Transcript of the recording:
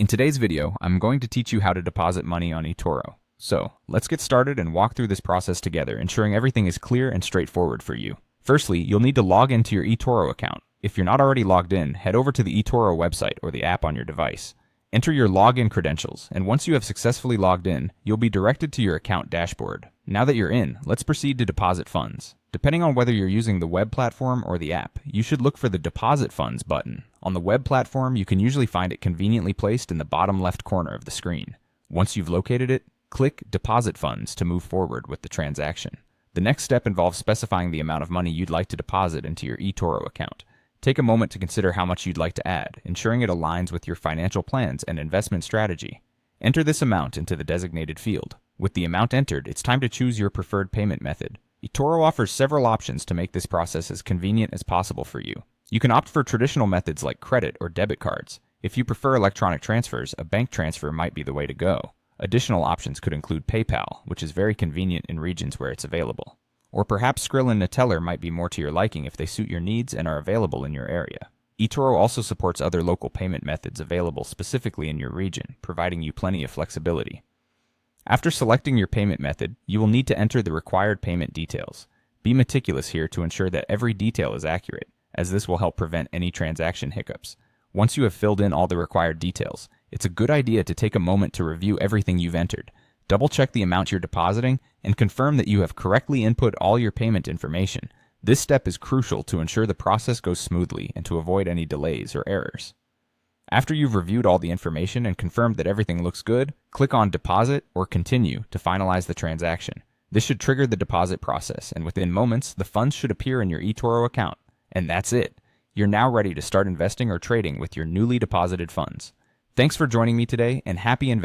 In today's video, I'm going to teach you how to deposit money on eToro. So, let's get started and walk through this process together, ensuring everything is clear and straightforward for you. Firstly, you'll need to log into your eToro account. If you're not already logged in, head over to the eToro website or the app on your device. Enter your login credentials, and once you have successfully logged in, you'll be directed to your account dashboard. Now that you're in, let's proceed to deposit funds. Depending on whether you're using the web platform or the app, you should look for the Deposit Funds button. On the web platform, you can usually find it conveniently placed in the bottom left corner of the screen. Once you've located it, click Deposit Funds to move forward with the transaction. The next step involves specifying the amount of money you'd like to deposit into your eToro account. Take a moment to consider how much you'd like to add, ensuring it aligns with your financial plans and investment strategy. Enter this amount into the designated field. With the amount entered, it's time to choose your preferred payment method. eToro offers several options to make this process as convenient as possible for you. You can opt for traditional methods like credit or debit cards. If you prefer electronic transfers, a bank transfer might be the way to go. Additional options could include PayPal, which is very convenient in regions where it's available. Or perhaps Skrill and Neteller might be more to your liking if they suit your needs and are available in your area. eToro also supports other local payment methods available specifically in your region, providing you plenty of flexibility. After selecting your payment method, you will need to enter the required payment details. Be meticulous here to ensure that every detail is accurate, as this will help prevent any transaction hiccups. Once you have filled in all the required details, it's a good idea to take a moment to review everything you've entered. Double-check the amount you're depositing and confirm that you have correctly input all your payment information. This step is crucial to ensure the process goes smoothly and to avoid any delays or errors. After you've reviewed all the information and confirmed that everything looks good, click on Deposit or Continue to finalize the transaction. This should trigger the deposit process, and within moments, the funds should appear in your eToro account. And that's it. You're now ready to start investing or trading with your newly deposited funds. Thanks for joining me today, and happy investing.